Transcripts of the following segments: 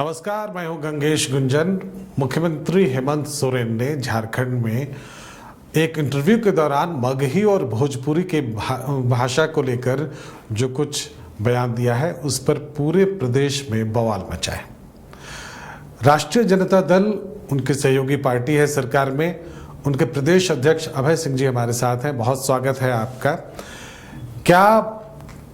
नमस्कार, मैं हूं गंगेश गुंजन। मुख्यमंत्री हेमंत सोरेन ने झारखंड में एक इंटरव्यू के दौरान मगही और भोजपुरी के भाषा को लेकर जो कुछ बयान दिया है, उस पर पूरे प्रदेश में बवाल मचा है। राष्ट्रीय जनता दल उनकी सहयोगी पार्टी है सरकार में। उनके प्रदेश अध्यक्ष अभय सिंह जी हमारे साथ हैं। बहुत स्वागत है आपका। क्या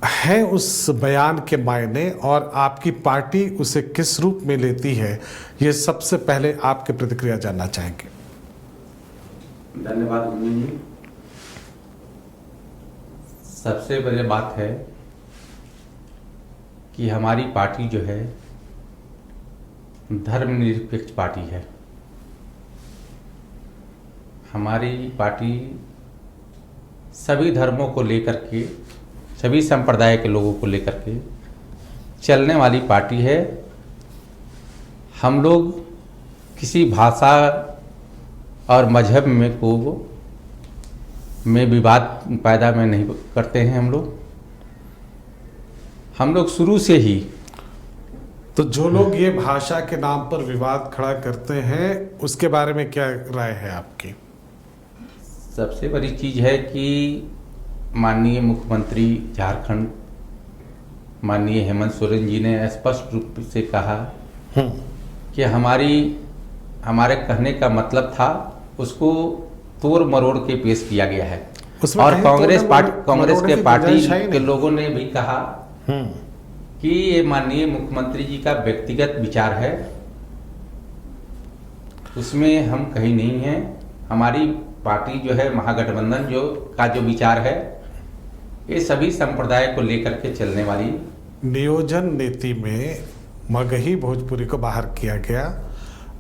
है उस बयान के मायने और आपकी पार्टी उसे किस रूप में लेती है, ये सबसे पहले आपकी प्रतिक्रिया जानना चाहेंगे। धन्यवाद गुंजन जी। सबसे बड़ी बात है कि हमारी पार्टी जो है धर्मनिरपेक्ष पार्टी है। हमारी पार्टी सभी धर्मों को लेकर के, सभी संप्रदाय के लोगों को लेकर के चलने वाली पार्टी है। हम लोग किसी भाषा और मजहब में विवाद पैदा में नहीं करते हैं। हम लोग शुरू से ही। तो जो लोग ये भाषा के नाम पर विवाद खड़ा करते हैं, उसके बारे में क्या राय है आपकी? सबसे बड़ी चीज है कि माननीय मुख्यमंत्री झारखंड माननीय हेमंत सोरेन जी ने स्पष्ट रूप से कहा कि हमारे कहने का मतलब था, उसको तोड़ मरोड़ के पेश किया गया है। और कांग्रेस के पार्टी के लोगों ने भी कहा कि ये माननीय मुख्यमंत्री जी का व्यक्तिगत विचार है, उसमें हम कहीं नहीं हैं। हमारी पार्टी जो है महागठबंधन का जो विचार है, ये सभी संप्रदाय को लेकर के चलने वाली। नियोजन नीति में मगही भोजपुरी को बाहर किया गया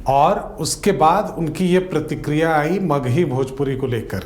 और उसके बाद उनकी ये प्रतिक्रिया आई मगही भोजपुरी को लेकर।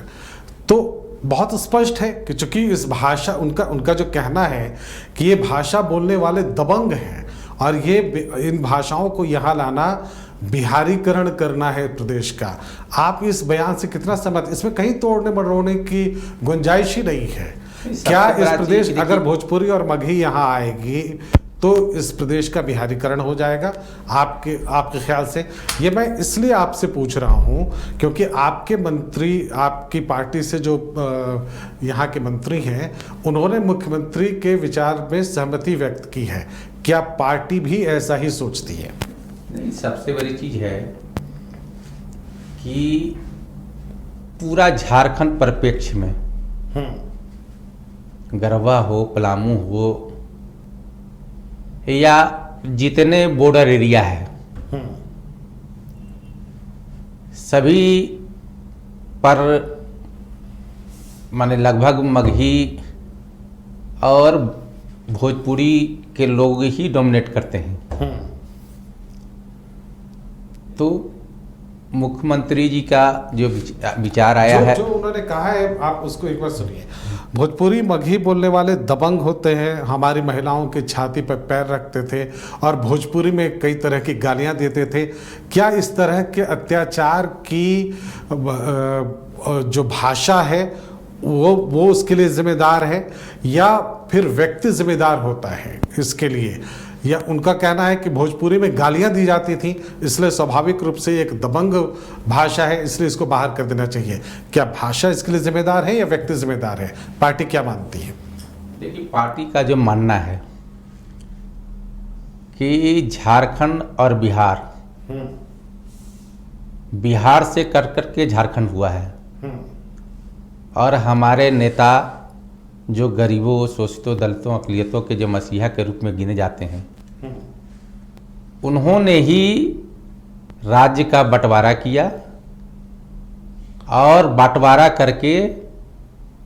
तो बहुत स्पष्ट है कि चूंकि इस भाषा उनका जो कहना है कि ये भाषा बोलने वाले दबंग हैं और ये इन भाषाओं को यहाँ लाना बिहारीकरण करना है प्रदेश का। आप इस बयान से कितना सहमत? इसमें कहीं तोड़ने मरोड़ने की गुंजाइश ही नहीं है। क्या इस प्रदेश, अगर भोजपुरी और मगही यहाँ आएगी तो इस प्रदेश का बिहारीकरण हो जाएगा आपके ख्याल से? ये मैं इसलिए आपसे पूछ रहा हूँ क्योंकि आपके मंत्री, आपकी पार्टी से जो यहाँ के मंत्री हैं, उन्होंने मुख्यमंत्री के विचार में सहमति व्यक्त की है। क्या पार्टी भी ऐसा ही सोचती है? नहीं, सबसे बड़ी चीज है कि पूरा झारखंड परिप्रेक्ष्य में, गरबा हो, पलामू हो या जितने बॉर्डर एरिया है, सभी पर माने लगभग मगही और भोजपुरी के लोग ही डोमिनेट करते हैं। तो मुख्यमंत्री जी का जो विचार आया है, जो उन्होंने कहा है, आप उसको एक बार सुनिए। भोजपुरी मगही बोलने वाले दबंग होते हैं, हमारी महिलाओं की छाती पर पैर रखते थे और भोजपुरी में कई तरह की गालियां देते थे। क्या इस तरह के अत्याचार की जो भाषा है वो उसके लिए जिम्मेदार है या फिर व्यक्ति जिम्मेदार होता है इसके लिए? या उनका कहना है कि भोजपुरी में गालियां दी जाती थी, इसलिए स्वाभाविक रूप से एक दबंग भाषा है, इसलिए इसको बाहर कर देना चाहिए। क्या भाषा इसके लिए जिम्मेदार है या व्यक्ति जिम्मेदार है? पार्टी क्या मानती है? देखिए, पार्टी का जो मानना है कि झारखंड और बिहार से कर के झारखंड हुआ है और हमारे नेता जो गरीबों, शोषितों, दलितों, अक़लियतों के जो मसीहा के रूप में गिने जाते हैं, उन्होंने ही राज्य का बंटवारा किया और बंटवारा करके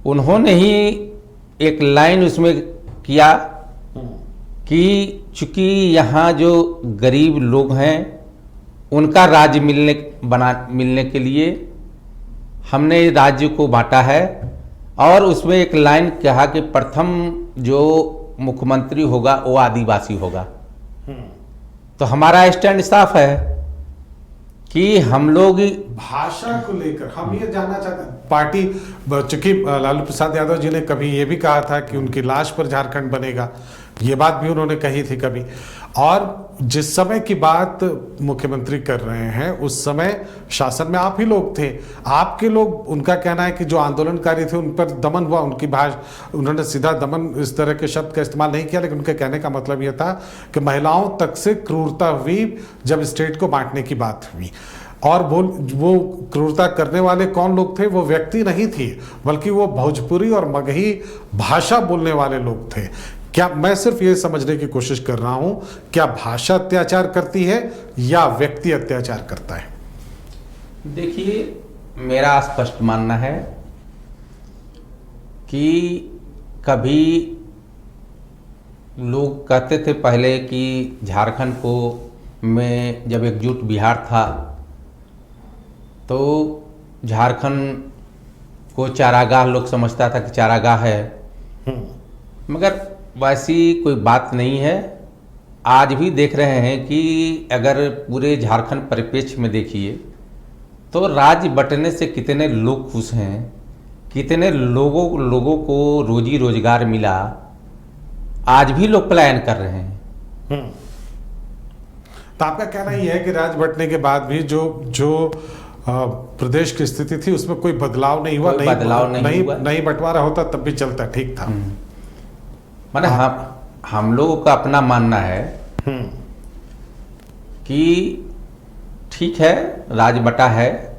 उन्होंने ही एक लाइन उसमें किया कि चूंकि यहाँ जो गरीब लोग हैं उनका राज्य मिलने के लिए हमने राज्य को बांटा है। और उसमें एक लाइन कहा कि प्रथम जो मुख्यमंत्री होगा वो आदिवासी होगा। तो हमारा स्टैंड साफ है कि हम लोग भाषा को लेकर हम ये जानना चाहते हैं। पार्टी, चूंकि लालू प्रसाद यादव जी ने कभी ये भी कहा था कि उनकी लाश पर झारखंड बनेगा, ये बात भी उन्होंने कही थी कभी। और जिस समय की बात मुख्यमंत्री कर रहे हैं उस समय शासन में आप ही लोग थे, आपके लोग, उनका कहना है कि जो आंदोलनकारी थे उन पर दमन हुआ, उनकी भाषा, उन्होंने सीधा दमन इस तरह के शब्द का इस्तेमाल नहीं किया, लेकिन उनके कहने का मतलब यह था कि महिलाओं तक से क्रूरता हुई जब स्टेट को बांटने की बात हुई। और वो क्रूरता करने वाले कौन लोग थे? वो व्यक्ति नहीं थी, बल्कि वो भोजपुरी और मगही भाषा बोलने वाले लोग थे। क्या, मैं सिर्फ ये समझने की कोशिश कर रहा हूं, क्या भाषा अत्याचार करती है या व्यक्ति अत्याचार करता है? देखिए, मेरा स्पष्ट मानना है कि कभी लोग कहते थे पहले कि झारखंड को में जब एकजुट बिहार था तो झारखंड को चारागाह लोग समझता था कि चारागाह है, मगर वैसी कोई बात नहीं है। आज भी देख रहे हैं कि अगर पूरे झारखंड परिप्रेक्ष्य में देखिए तो राज्य बंटने से कितने लोग खुश हैं, कितने लोगों को रोजी रोजगार मिला, आज भी लोग पलायन कर रहे हैं। तो आपका कहना ये है कि राज्य बंटने के बाद भी जो प्रदेश की स्थिति थी उसमें कोई बदलाव नहीं हुआ, नहीं बंटवारा होता तब भी चलता, ठीक था। माने हम लोगों का अपना मानना है कि ठीक है, राज बटा है,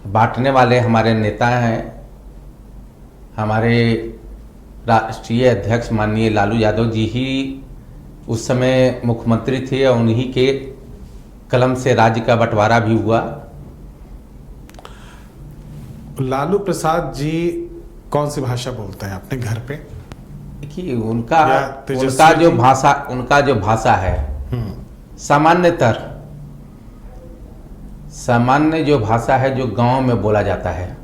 बांटने वाले हमारे नेता हैं, हमारे राष्ट्रीय अध्यक्ष माननीय लालू यादव जी ही उस समय मुख्यमंत्री थे और उन्हीं के कलम से राज्य का बंटवारा भी हुआ। लालू प्रसाद जी कौन सी भाषा बोलते हैं अपने घर पे? देखिए, उनका जो भाषा है सामान्य जो भाषा है जो गांव में बोला जाता है।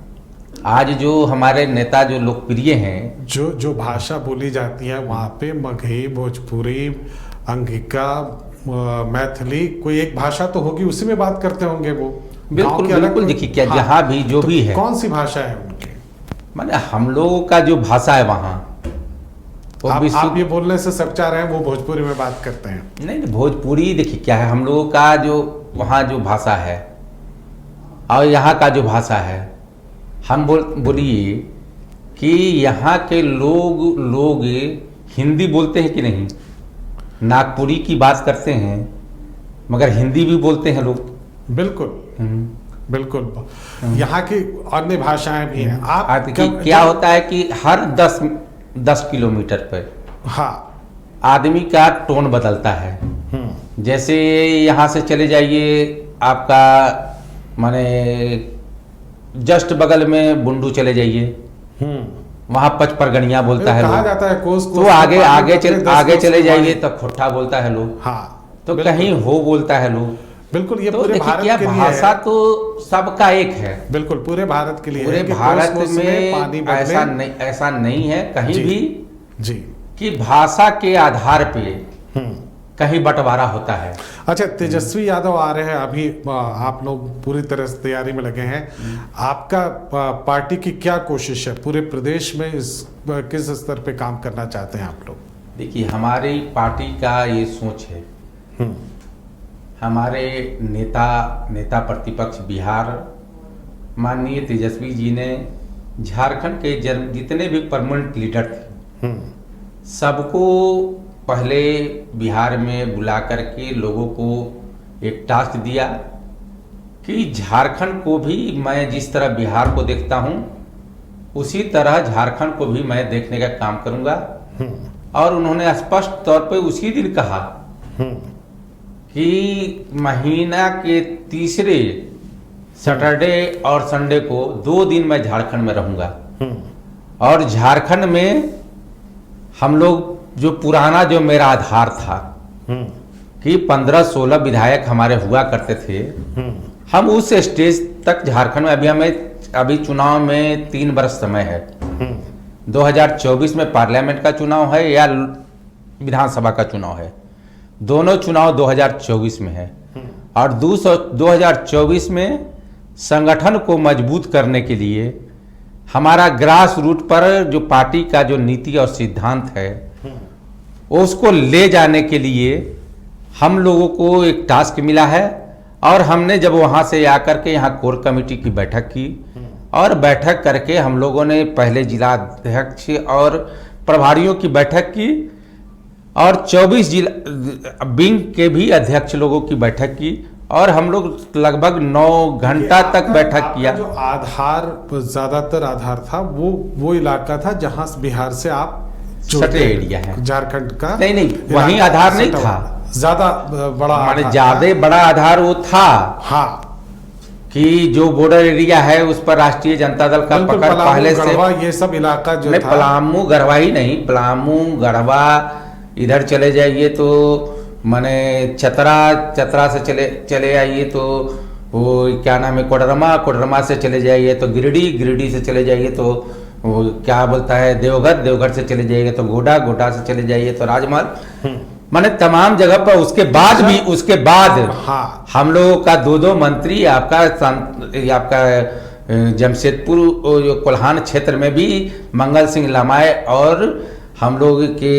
आज जो हमारे नेता जो लोकप्रिय हैं, जो भाषा बोली जाती है वहाँ पे मगही, भोजपुरी, अंगिका, मैथिली, कोई एक भाषा तो होगी, उसी में बात करते होंगे वो। बिल्कुल देखिए, क्या जहाँ भी जो भी है, कौन सी भाषा है उनकी? माने हम लोगों का जो भाषा है वहाँ, आप ये बोलने से सब चाह रहे हैं वो भोजपुरी में बात करते हैं? नहीं, भोजपुरी देखिए क्या है, हम लोगों का जो वहाँ जो भाषा है और यहाँ का जो भाषा है, हम बोलिए कि यहाँ के लोग हिंदी बोलते हैं कि नहीं? नागपुरी की बात करते हैं मगर हिंदी भी बोलते हैं लोग। बिल्कुल यहाँ की अन्य भाषाएं भी हैं। आप क्या होता है कि हर 10 किलोमीटर पर हाँ आदमी का टोन बदलता है। जैसे यहाँ से चले जाइए, आपका माने जस्ट बगल में बुंडू चले जाइए, वहाँ पचपरगनिया बोलता है लोग, जाता है कोस तो आगे चले जाइए तो खोट्ठा बोलता है लोग, हाँ तो कहीं हो बोलता है लोग। बिल्कुल, ये तो पूरे भारत के लिए भाषा तो सबका एक है। बिल्कुल, पूरे भारत के लिए, पूरे भारत में ऐसा नहीं है कहीं भी जी कि भाषा के आधार पे कहीं बंटवारा होता है। अच्छा, तेजस्वी यादव आ रहे हैं अभी, आप लोग पूरी तरह से तैयारी में लगे हैं। आपका पार्टी की क्या कोशिश है पूरे प्रदेश में, किस स्तर पे काम करना चाहते हैं आप लोग? देखिए, हमारी पार्टी का ये सोच है, हमारे नेता प्रतिपक्ष बिहार माननीय तेजस्वी जी ने झारखंड के जितने भी परमानेंट लीडर थे सबको पहले बिहार में बुला करके लोगों को एक टास्क दिया कि झारखंड को भी मैं जिस तरह बिहार को देखता हूं उसी तरह झारखंड को भी मैं देखने का काम करूंगा। और उन्होंने स्पष्ट तौर पे उसी दिन कहा कि महीना के तीसरे सैटरडे और संडे को 2 दिन मैं झारखंड में रहूंगा। और झारखंड में हम लोग जो पुराना जो मेरा आधार था कि 15-16 विधायक हमारे हुआ करते थे, हम उस स्टेज तक झारखंड में अभी चुनाव में 3 वर्ष समय है। 2024 में पार्लियामेंट का चुनाव है या विधानसभा का चुनाव है, दोनों चुनाव 2024 में है। और 2024 में संगठन को मजबूत करने के लिए हमारा ग्रास रूट पर जो पार्टी का जो नीति और सिद्धांत है उसको ले जाने के लिए हम लोगों को एक टास्क मिला है और हमने जब वहाँ से आकर के यहाँ कोर कमेटी की बैठक की और बैठक करके हम लोगों ने पहले जिला अध्यक्ष और प्रभारियों की बैठक की और 24 जिला विंग के भी अध्यक्ष लोगों की बैठक की और हम लोग लगभग 9 घंटा तक बैठक किया। जो आधार ज्यादातर आधार था वो इलाका था जहां बिहार से आप सटे एरिया है, झारखंड का नहीं वहीं आधार नहीं था, ज्यादा बड़ा माने ज्यादा बड़ा आधार वो था। हाँ, कि जो बॉर्डर एरिया है उस पर राष्ट्रीय जनता दल का पकड़ पहले से, ये सब इलाका जो नहीं था, पलामू गढ़वा ही नहीं, पलामू गढ़वा इधर चले जाइए तो माने चतरा से चले आइए तो वो क्या नाम है, कोडरमा से चले जाइए तो गिरिडीह से चले जाइए तो वो क्या बोलता है देवघर से चले जाइए तो गोडा से चले जाइए तो राजमहल, माने तमाम जगह पर। उसके बाद हाँ, हम लोगों का 2 मंत्री आपका जमशेदपुर कोल्हान क्षेत्र में भी मंगल सिंह लमाय और हम लोग के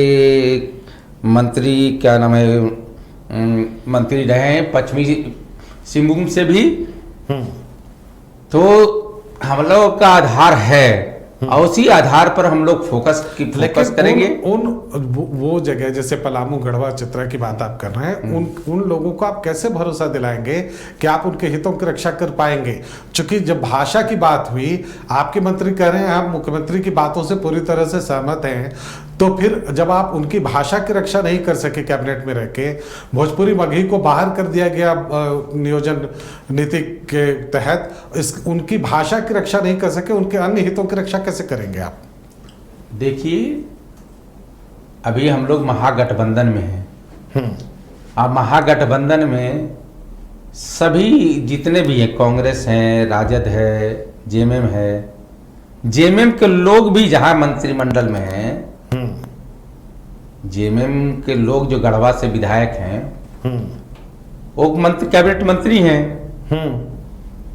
मंत्री क्या नाम है मंत्री रहे हैं पश्चिमी सिंहभूम से भी। तो हम लोग का आधार है और उसी आधार पर हम लोग फोकस करेंगे। वो जगह जैसे पलामू गढ़वा चतरा की बात आप कर रहे हैं, उन लोगों को आप कैसे भरोसा दिलाएंगे कि आप उनके हितों की रक्षा कर पाएंगे? क्योंकि जब भाषा की बात हुई, आपके मंत्री कह रहे हैं हम मुख्यमंत्री की बातों से पूरी तरह से सहमत हैं, तो फिर जब आप उनकी भाषा की रक्षा नहीं कर सके कैबिनेट में रह के, भोजपुरी मगही को बाहर कर दिया गया नियोजन नीति के तहत, उनकी भाषा की रक्षा नहीं कर सके, उनके अन्य हितों की रक्षा कैसे करेंगे आप? देखिए अभी हम लोग महागठबंधन में हैं। अब महागठबंधन में सभी जितने भी हैं, कांग्रेस है, राजद है, जेएमएम है, जेएमएम के लोग भी जहां मंत्रिमंडल में हैं, जेएमएम के लोग जो गढ़वा से विधायक हैं वो कैबिनेट मंत्री हैं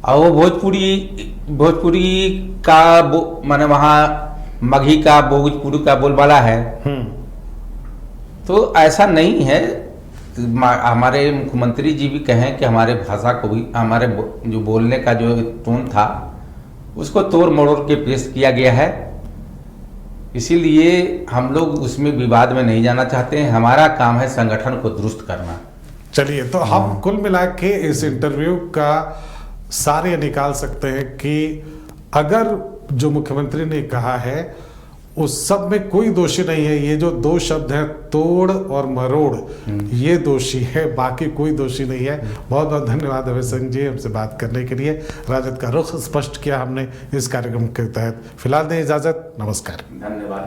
और वो भोजपुरी का माने वहाँ मगही का भोजपुरी का बोलबाला है। तो ऐसा नहीं है, हमारे मुख्यमंत्री जी भी कहें कि हमारे भाषा को भी, हमारे जो बोलने का जो टोन था उसको तोड़ मरोड़ के पेश किया गया है, इसीलिए हम लोग उसमें विवाद में नहीं जाना चाहते हैं। हमारा काम है संगठन को दुरुस्त करना। चलिए, तो हम कुल मिला के इस इंटरव्यू का सार ये निकाल सकते हैं कि अगर जो मुख्यमंत्री ने कहा है उस सब में कोई दोषी नहीं है। ये जो 2 शब्द हैं तोड़ और मरोड़, ये दोषी है, बाकी कोई दोषी नहीं है। बहुत बहुत धन्यवाद अभय सिंह जी हमसे बात करने के लिए। राजद का रुख स्पष्ट किया हमने इस कार्यक्रम के तहत। फिलहाल दें इजाजत, नमस्कार, धन्यवाद।